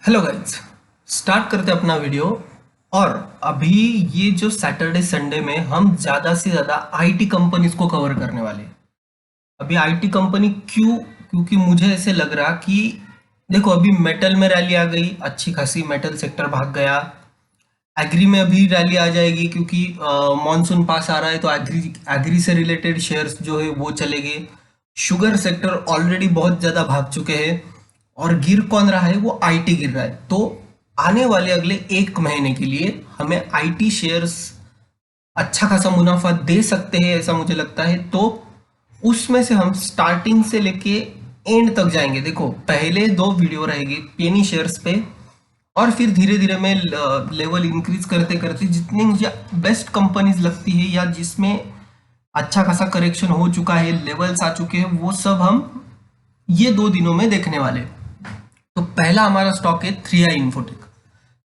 Hello guys. Start करते हैं अपना वीडियो। और अभी ये जो सैटरडे संडे में हम ज़्यादा से ज़्यादा आईटी कंपनीज को कवर करने वाले हैं। अभी आईटी कंपनी क्यों? क्योंकि मुझे ऐसे लग रहा कि देखो, अभी मेटल में रैली आ गई, अच्छी खासी मेटल सेक्टर भाग गया। एग्री में अभी रैली आ जाएगी क्योंकि मॉनसून पास आ रहा है, तो एग्री एग्री से रिलेटेड शेयर्स जो है वो चलेंगे। शुगर सेक्टर ऑलरेडी बहुत ज़्यादा भाग चुके हैं। और गिर कौन रहा है? वो आईटी गिर रहा है। तो आने वाले अगले एक महीने के लिए हमें आईटी शेयर्स अच्छा खासा मुनाफा दे सकते हैं, ऐसा मुझे लगता है। तो उसमें से हम स्टार्टिंग से लेके एंड तक जाएंगे। देखो, पहले दो वीडियो रहेगी पेनी शेयर्स पे, और फिर धीरे धीरे मैं लेवल इंक्रीज करते करते जितनी मुझे बेस्ट कंपनीज लगती है या जिसमें अच्छा खासा करेक्शन हो चुका है, लेवल्स आ चुके हैं, वो सब हम ये 2 दिनों में देखने वाले। तो पहला हमारा स्टॉक है 3i इंफोटेक।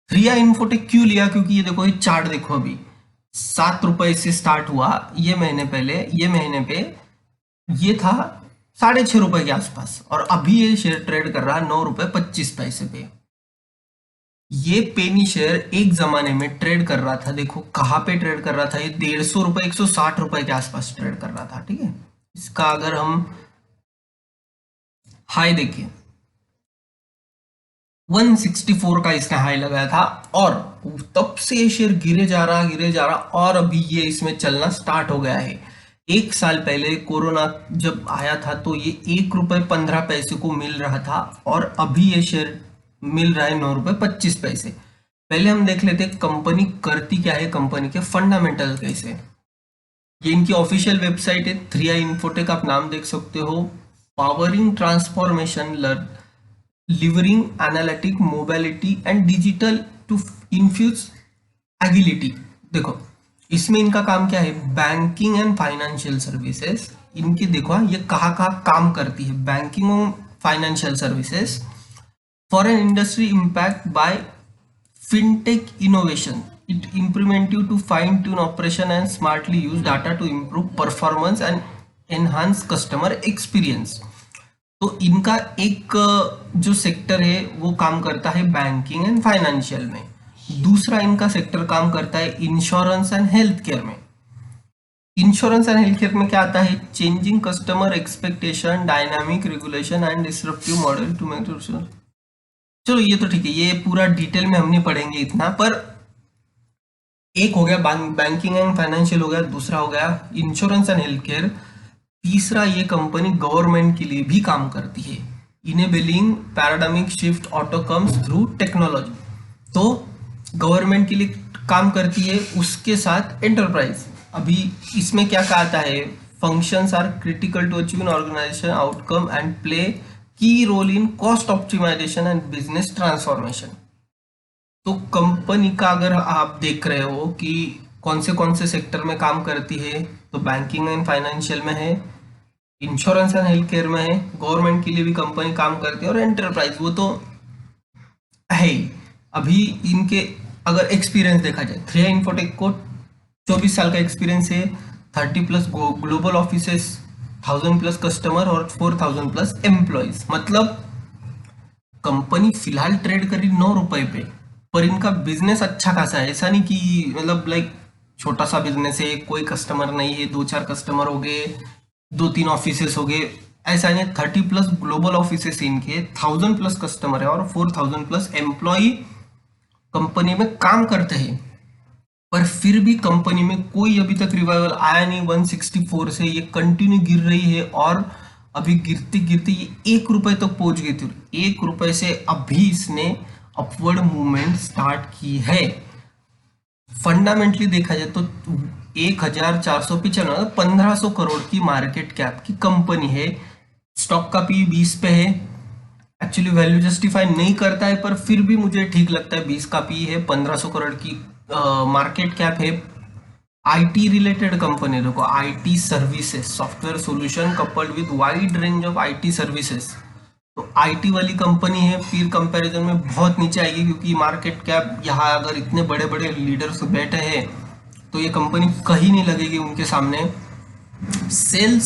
3i इंफोटेक क्यों लिया? क्योंकि ये देखो, ये चार्ट देखो, अभी 7 रुपए से स्टार्ट हुआ ये महीने पहले, ये महीने पे ये था 6.5 रुपए के आसपास, और अभी ये शेयर ट्रेड कर रहा है 9 रुपए 25 पैसे पे। ये पेनी शेयर एक जमाने में ट्रेड कर रहा था, देखो कहाँ पे ट्रेड कर रहा था, ये 150 रुपए 160 रुपए के आसपास ट्रेड कर रहा था। ठीक है, इसका अगर हम हाई देखें, 164 का इसने हाई लगाया था, और तब से ये शेयर गिरे जा रहा, और अभी ये इसमें चलना स्टार्ट हो गया है। एक साल पहले कोरोना जब आया था तो ये 1 रुपए 15 पैसे को मिल रहा था, और अभी ये शेयर मिल रहा है 9 रुपए 25 पैसे। पहले हम देख लेते कंपनी करती क्या है, कंपनी के फंडामेंटल कैसे। ये इनकी ऑफिशियल वेबसाइट है 3i इंफोटेक, आप नाम देख सकते हो। Powering transformation, delivering analytic mobility and digital to infuse agility. देखो, इसमें इनका काम क्या है? Banking and financial services. इनकी देखो, ये कहाँ कहाँ काम करती है। बैंकिंग और financial services for an industry impact by fintech innovation. It implemented to fine-tune operation and smartly use data to improve performance and enhance customer experience. तो इनका एक जो सेक्टर है वो काम करता है बैंकिंग एंड फाइनेंशियल में। दूसरा इनका सेक्टर काम करता है इंश्योरेंस एंड हेल्थ केयर में। इंश्योरेंस एंड हेल्थ केयर में क्या आता है? Changing customer expectation, dynamic regulation and disruptive model to make. चलो ये तो ठीक है, ये पूरा डिटेल में हम नहीं पढ़ेंगे इतना। पर एक हो गया बैंकिंग एंड फाइनेंशियल, हो गया। दूसरा हो गया इंश्योरेंस एंड हेल्थ केयर। तीसरा, ये कंपनी गवर्नमेंट के लिए भी काम करती है। Enabling paradigm shift outcomes through technology. तो गवर्नमेंट के लिए काम करती है, उसके साथ एंटरप्राइज। अभी इसमें क्या कहा आता है? Functions are critical to achieve organisation outcome and play key role in cost optimisation and business transformation. तो कंपनी का अगर आप देख रहे हो कि कौन से सेक्टर में काम करती है, तो बैंकिंग एंड फाइनेंशियल में है, इंश्योरेंस एंड हेल्थ केयर में है, गवर्नमेंट के लिए भी कंपनी काम करती है, और एंटरप्राइज वो तो है ही। अभी इनके अगर एक्सपीरियंस देखा जाए, 3i इंफोटेक को 24 साल का एक्सपीरियंस है, 30+ ग्लोबल ऑफिसेस, 1000+ कस्टमर और 4000+ एम्प्लॉयज। मतलब कंपनी फिलहाल ट्रेड करी 9 रुपए पे, पर इनका बिजनेस अच्छा खासा है। ऐसा नहीं कि मतलब लाइक छोटा सा बिजनेस है, कोई कस्टमर नहीं है, 2-4 कस्टमर हो गए, 2-3 ऑफिसेस हो गए, ऐसा नहीं। 30+ ग्लोबल ऑफिसेस इनके, 1000+ कस्टमर है, और 4000+ एम्प्लॉय कंपनी में काम करते हैं। पर फिर भी कंपनी में कोई अभी तक रिवाइवल आया नहीं। 164 से ये कंटिन्यू गिर रही है, और अभी गिरते गिरते ये 1 रुपए तक पहुंच गई थी। 1 रुपए से अभी इसने अपवर्ड मूवमेंट स्टार्ट की है। फंडामेंटली देखा जाए तो 1495, 1500 करोड़ की मार्केट कैप की कंपनी है। स्टॉक का पी 20 पे है। एक्चुअली वैल्यू जस्टिफाई नहीं करता है, पर फिर भी मुझे ठीक लगता है। 20 का पी है, 1500 करोड़ की मार्केट कैप है। आईटी रिलेटेड कंपनी, देखो IT services, software solution coupled with wide range of IT services. तो आईटी वाली कंपनी है, पीर कंपैरिजन में बहुत नीचे आएगी, क्योंकि मार्केट कैप यहाँ अगर इतने बड़े बड़े लीडर्स बैठे हैं तो ये कंपनी कहीं नहीं लगेगी उनके सामने। सेल्स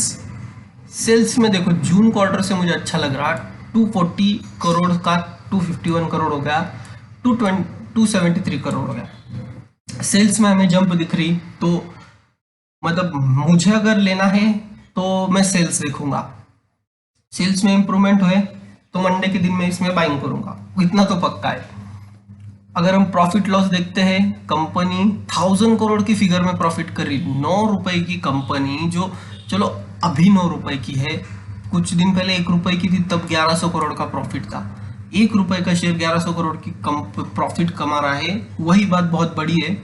सेल्स में देखो, जून क्वार्टर से मुझे अच्छा लग रहा, 240 करोड़ का 251 करोड़ हो गया, 273 करोड़ हो गया। सेल्स में हमें जंप दिख रही, तो मतलब मुझे अगर लेना है तो मैं सेल्स देखूंगा, सेल्स में इंप्रूवमेंट हुए तो मंडे के दिन में इसमें बाइंग करूंगा, इतना तो पक्का है। अगर हम प्रॉफिट लॉस देखते हैं, कंपनी 1000 करोड़ की फिगर में प्रॉफिट कर रही, 9 रुपए की कंपनी, जो चलो अभी 9 रुपए की है, कुछ दिन पहले 1 रुपए की थी, तब 1100 करोड़ का प्रॉफिट था। 1 रुपए का शेयर 1100 करोड़ की प्रॉफिट कमा रहा है, वही बात बहुत बड़ी है।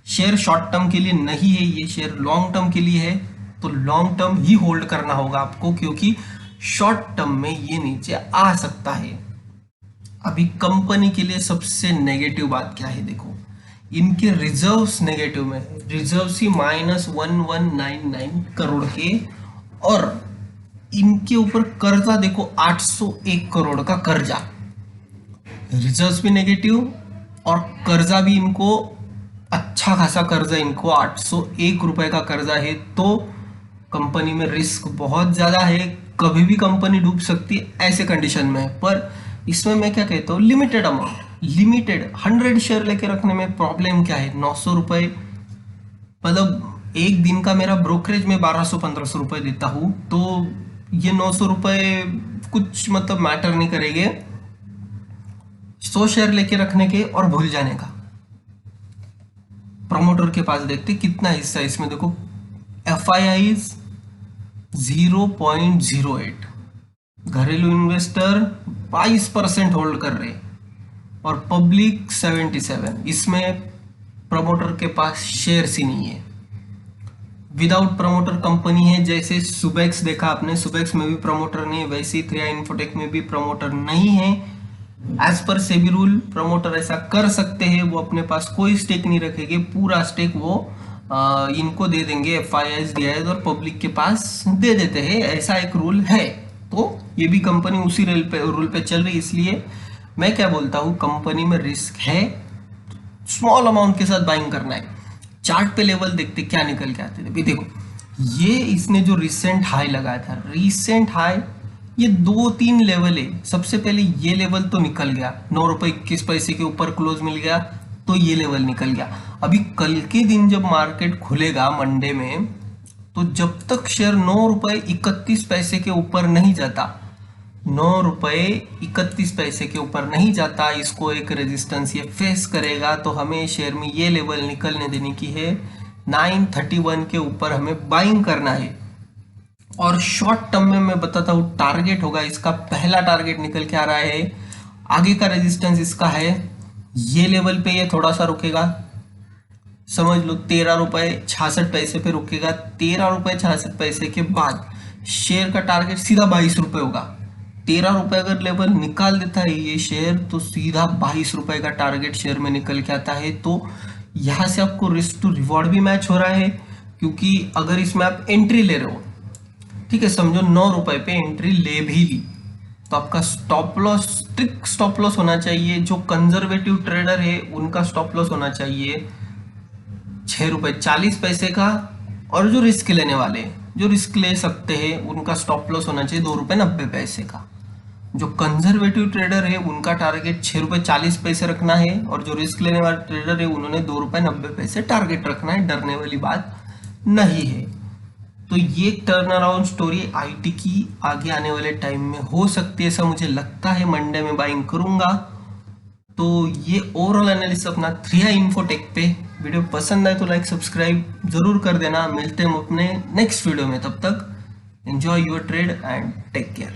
शेयर शॉर्ट टर्म के लिए नहीं है, ये शेयर लॉन्ग टर्म के लिए है, तो लॉन्ग टर्म ही होल्ड करना होगा आपको, क्योंकि शॉर्ट टर्म में ये नीचे आ सकता है। अभी कंपनी के लिए सबसे नेगेटिव बात क्या है, देखो इनके रिजर्व्स नेगेटिव में है, रिजर्व्स ही -1199 करोड़ के, और इनके ऊपर कर्जा देखो 801 करोड़ का कर्जा, रिजर्व्स भी नेगेटिव और कर्जा भी इनको अच्छा खासा कर्जा, इनको 801 रुपए का कर्जा है, तो कंपनी में रिस्क बहुत ज्यादा है, कभी भी कंपनी डूब सकती है ऐसे कंडीशन में। पर इसमें मैं क्या कहता हूँ, लिमिटेड अमाउंट, लिमिटेड 100 शेयर लेके रखने में प्रॉब्लम क्या है, 900 रुपए, मतलब एक दिन का मेरा ब्रोकरेज में 1200-1500 रुपए देता हूँ, तो ये 900 रुपए कुछ मतलब मैटर नहीं करेंगे 100 शेयर लेके रखने के और भूल जाने का। प्रमोटर के पास देखते कितना हिस्सा है इसमें, देखो FII 0.08, घरेलू इन्वेस्टर 22% होल्ड कर रहे और पब्लिक 77, इसमें प्रमोटर के पास शेयर्स ही नहीं है, विदाउट प्रमोटर कंपनी है। जैसे सुबेक्स देखा आपने, सुबेक्स में भी प्रमोटर नहीं है, वैसे ही 3i इन्फोटेक में भी प्रमोटर नहीं है। As per SEBI rule promoter ऐसा कर सकते हैं, वो अपने पास कोई स्टेक नहीं रखेंगे, पूरा स्टेक वो इनको दे देंगे, FIIs दिया है और पब्लिक के पास दे देते हैं, ऐसा एक रूल है। तो ये भी कंपनी उसी रूल पे चल रही, इसलिए मैं क्या बोलता हूँ, कंपनी में रिस्क है, स्मॉल अमाउंट के साथ बाइंग करना है। चार्ट पे लेवल देखते क्या निकल के आते थे, भी देखो ये इसने जो रिसेंट हाई लगाया था, रिसेंट हाई ये 2-3 लेवल है। सबसे पहले ये लेवल तो निकल गया, 9 रुपए 21 पैसे के ऊपर क्लोज मिल गया, तो ये लेवल निकल गया। अभी कल के दिन जब मार्केट खुलेगा मंडे में, तो जब तक शेयर 9 रुपए 31 पैसे के ऊपर नहीं जाता, 9 रुपए 31 पैसे के ऊपर नहीं जाता, इसको एक रेजिस्टेंस ये फेस करेगा, तो हमें शेयर में ये लेवल निकलने देने की है, 931 के ऊपर हमें बाइंग करना है। और शॉर्ट टर्म में मैं बताता हूँ टारगेट होगा इसका, पहला टारगेट निकल के आ रहा है, आगे का रेजिस्टेंस इसका है ये लेवल पे, ये थोड़ा सा रुकेगा, समझ लो 13 रुपए 66 पैसे पे रुकेगा। 13 रुपए 66 पैसे के बाद शेयर का टारगेट सीधा 22 रुपए होगा। 13 रुपए अगर लेवल निकाल देता है ये शेयर, तो सीधा 22 रुपए का टारगेट शेयर में निकल के आता है। तो यहां से आपको रिस्क टू रिवॉर्ड भी मैच हो रहा है, क्योंकि अगर इसमें आप एंट्री ले रहे हो, ठीक है, समझो 9 रुपए पे एंट्री ले भी ली, तो आपका stop loss, strict stop loss होना चाहिए। जो कंजर्वेटिव ट्रेडर है उनका स्टॉप लॉस होना चाहिए 6 रुपए 40 पैसे का, और जो रिस्क लेने वाले, जो रिस्क ले सकते हैं, उनका स्टॉप लॉस होना चाहिए 2 रुपए 90 पैसे का। जो कंजर्वेटिव ट्रेडर है उनका टारगेट 6 रुपए 40 पैसे रखना है, और जो रिस्क लेने वाले ट्रेडर है उन्होंने 2 रुपए 90 पैसे टारगेट रखना है, डरने वाली बात नहीं है। तो ये टर्न अराउंड स्टोरी IT की आगे आने वाले टाइम में हो सकती है, ऐसा मुझे लगता है। मंडे में बाइंग करूंगा। तो ये ओवरऑल एनालिसिस अपना 3i इन्फोटेक पे। वीडियो पसंद आए तो लाइक सब्सक्राइब जरूर कर देना। मिलते हैं हम अपने नेक्स्ट वीडियो में, तब तक enjoy your trade and take care.